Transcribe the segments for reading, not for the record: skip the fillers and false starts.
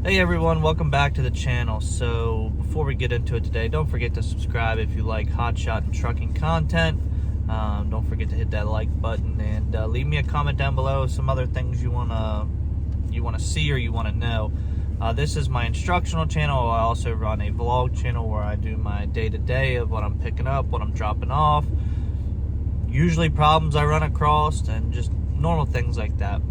Hey everyone, welcome back to the channel. So before we get into it today, don't forget to subscribe if you like Hotshot and trucking content. Don't forget to hit that like button and leave me a comment down below some other things you wanna see or you wanna know. This is my instructional channel. I also run a vlog channel where I do my day-to-day of what I'm picking up, what I'm dropping off, usually problems I run across, and just normal things like that.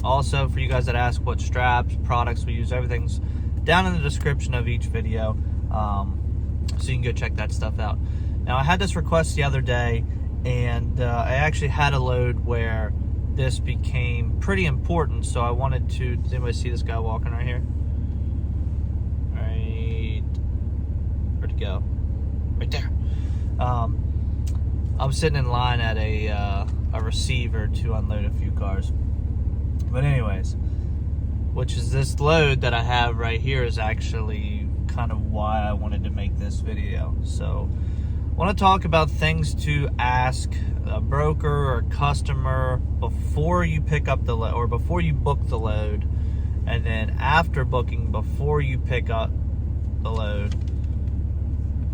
Also, for you guys that ask what straps, products we use, everything's down in the description of each video, so you can go check that stuff out. Now, I had this request the other day, and I actually had a load where this became pretty important, so I wanted to... Does anybody see this guy walking right here? Right... Where'd he go? Right there. I'm sitting in line at a receiver to unload a few cars. But anyways, which is this load that I have right here is actually kind of why I wanted to make this video. So I want to talk about things to ask a broker or customer before you pick up the load, or before you book the load, and then after booking, before you pick up the load,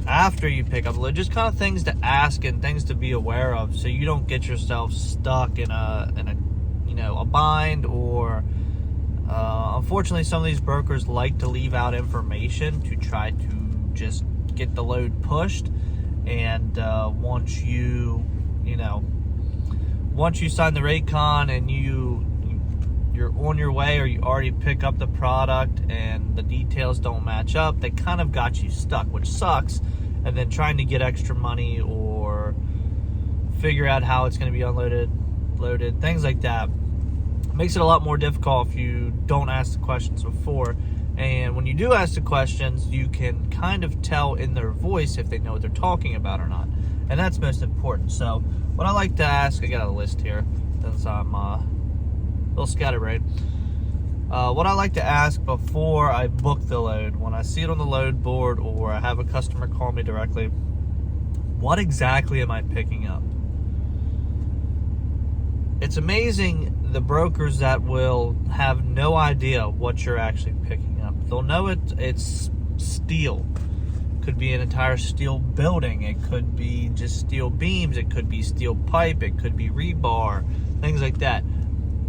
after you pick up the load, just kind of things to ask and things to be aware of so you don't get yourself stuck in a bind, or unfortunately some of these brokers like to leave out information to try to just get the load pushed. And once you sign the rate con and you're on your way, or you already pick up the product and the details don't match up, they kind of got you stuck, which sucks. And then trying to get extra money or figure out how it's going to be unloaded, loaded, things like that, makes it a lot more difficult if you don't ask the questions before. And when you do ask the questions, you can kind of tell in their voice if they know what they're talking about or not, and that's most important. So what I like to ask, I got a list here since I'm a little scatterbrained. What I like to ask before I book the load, when I see it on the load board or I have a customer call me directly, what exactly am I picking up? It's amazing the brokers that will have no idea what you're actually picking up. They'll know it's steel. Could be an entire steel building. It could be just steel beams. It could be steel pipe. It could be rebar. Things like that.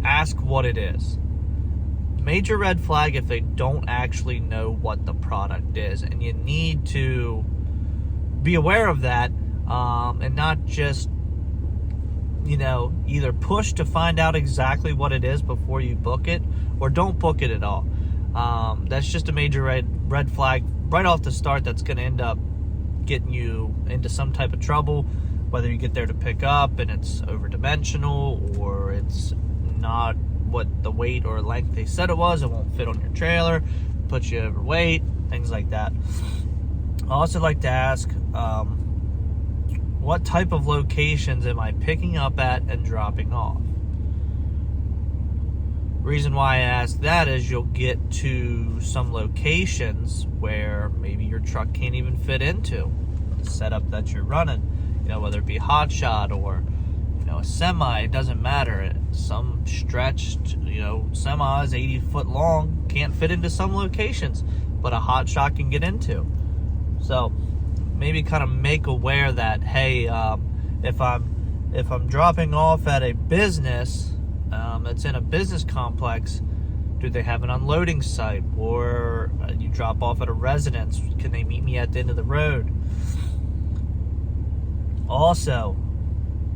Ask what it is. Major red flag if they don't actually know what the product is. And you need to be aware of that, and not just either push to find out exactly what it is before you book it, or don't book it at all. That's just a major red flag right off the start that's going to end up getting you into some type of trouble, whether you get there to pick up and it's overdimensional, or it's not what the weight or length they said it was, it won't fit on your trailer, put you overweight, things like that. I also like to ask, what type of locations am I picking up at and dropping off? Reason why I ask that is you'll get to some locations where maybe your truck can't even fit into the setup that you're running. Whether it be Hotshot or a semi, it doesn't matter. Some stretched semis 80 foot long can't fit into some locations, but a Hotshot can get into. So maybe kind of make aware that, hey, if I'm dropping off at a business that's in a business complex, do they have an unloading site? Or you drop off at a residence, can they meet me at the end of the road? Also,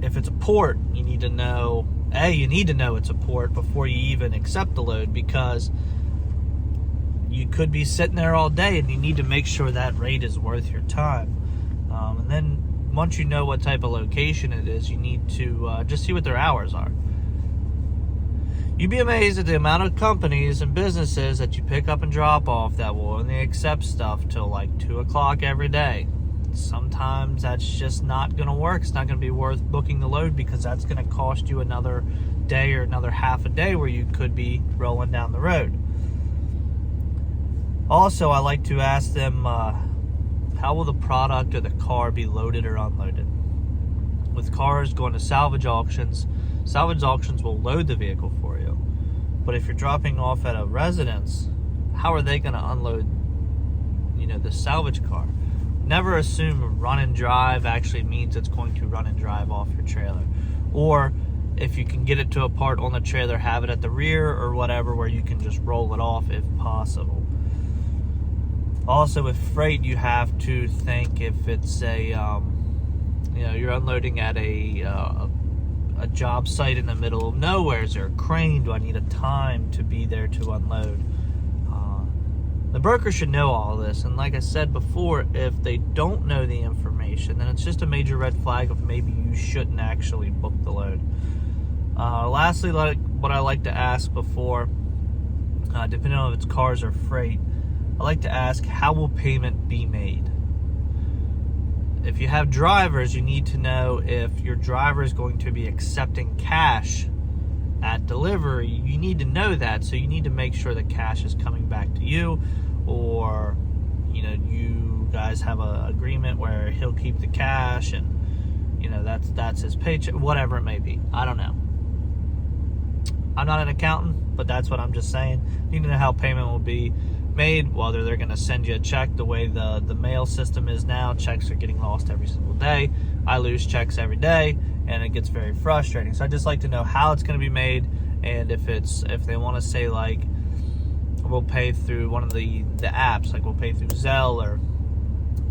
if it's a port, you need to know it's a port before you even accept the load, because you could be sitting there all day and you need to make sure that rate is worth your time. And then once you know what type of location it is, you need to just see what their hours are. You'd be amazed at the amount of companies and businesses that you pick up and drop off that will only accept stuff till like 2 o'clock every day. Sometimes that's just not going to work. It's not going to be worth booking the load, because that's going to cost you another day or another half a day where you could be rolling down the road. Also, I like to ask them, how will the product or the car be loaded or unloaded? With cars going to salvage auctions will load the vehicle for you. But if you're dropping off at a residence, how are they going to unload, the salvage car? Never assume run and drive actually means it's going to run and drive off your trailer. Or if you can get it to a part on the trailer, have it at the rear or whatever where you can just roll it off if possible. Also, with freight, you have to think if it's you're unloading at a job site in the middle of nowhere. Is there a crane? Do I need a time to be there to unload? The broker should know all this, and like I said before, if they don't know the information, then it's just a major red flag of maybe you shouldn't actually book the load. Lastly, what I like to ask before, depending on if it's cars or freight, I like to ask, how will payment be made? If you have drivers, you need to know if your driver is going to be accepting cash at delivery. You need to know that, so you need to make sure that cash is coming back to you, or you guys have an agreement where he'll keep the cash and that's his paycheck, whatever it may be. I don't know. I'm not an accountant, but that's what I'm just saying. You need to know how payment will be made, whether they're going to send you a check. The way the mail system is now, checks are getting lost every single day. I lose checks every day, and it gets very frustrating. So I just like to know how it's going to be made, and if they want to say, like, we'll pay through one of the apps, like we'll pay through Zelle or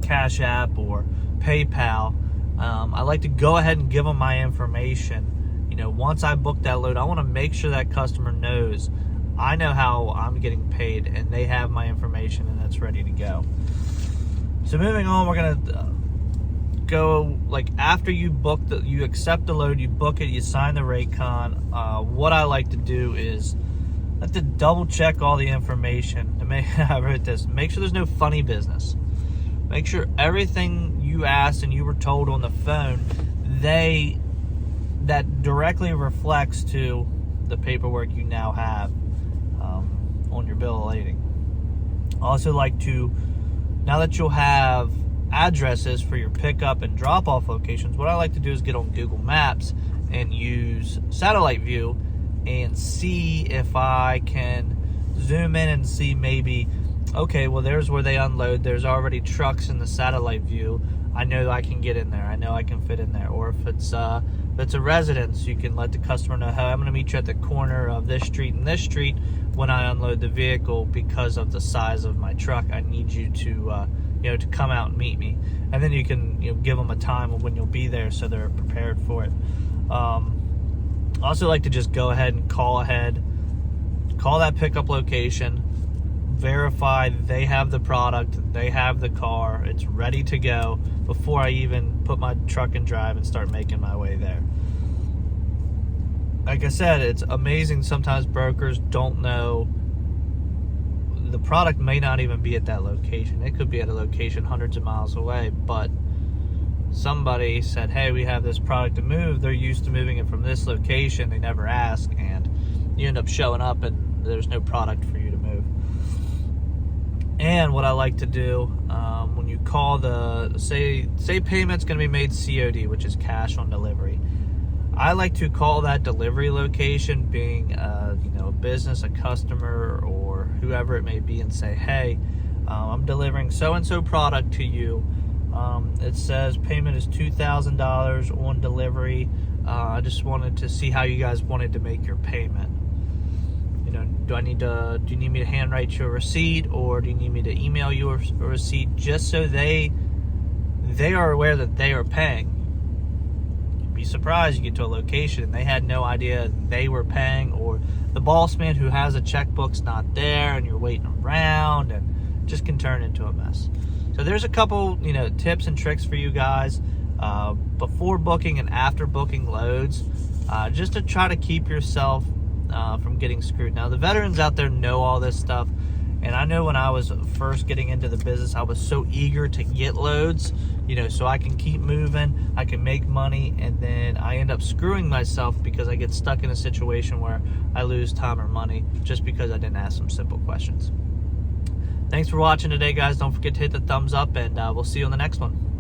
Cash App or PayPal, I like to go ahead and give them my information. Once I book that load, I want to make sure that customer knows I know how I'm getting paid, and they have my information, and it's ready to go. So moving on, we're gonna go, like, after you you accept the load, you book it, you sign the rate con. What I like to do is I have to double check all the information. I wrote this: make sure there's no funny business. Make sure everything you asked and you were told on the phone, that directly reflects to the paperwork you now have on your bill of lading. I also like to, now that you'll have addresses for your pickup and drop-off locations, what I like to do is get on Google Maps and use satellite view and see if I can zoom in and see maybe, okay, well, there's where they unload. There's already trucks in the satellite view. I know I can get in there. I know I can fit in there. Or if it's a residence, you can let the customer know, hey, I'm going to meet you at the corner of this street and this street when I unload the vehicle because of the size of my truck. I need you to to come out and meet me. And then you can give them a time of when you'll be there so they're prepared for it. I also like to just go ahead and call that pickup location, verify they have the product, they have the car, it's ready to go before I even put my truck in drive and start making my way there. Like I said, it's amazing sometimes brokers don't know the product may not even be at that location. It could be at a location hundreds of miles away, but somebody said, hey, we have this product to move. They're used to moving it from this location. They never ask, and you end up showing up and there's no product for you to move. And what I like to do, when you call say payment's going to be made COD, which is cash on delivery, I like to call that delivery location, being a business, a customer, or whoever it may be, and say, hey, I'm delivering so-and-so product to you. It says payment is $2,000 on delivery. I just wanted to see how you guys wanted to make your payment. Do you need me to handwrite you a receipt, or do you need me to email you a receipt, just so they are aware that they are paying? You'd be surprised you get to a location and they had no idea they were paying, or the boss man who has a checkbook's not there and you're waiting around, and it just can turn into a mess. So there's a couple tips and tricks for you guys before booking and after booking loads, just to try to keep yourself from getting screwed. Now, the veterans out there know all this stuff, and I know when I was first getting into the business, I was so eager to get loads, so I can keep moving, I can make money, and then I end up screwing myself because I get stuck in a situation where I lose time or money just because I didn't ask some simple questions. Thanks for watching today, guys. Don't forget to hit the thumbs up, and we'll see you on the next one.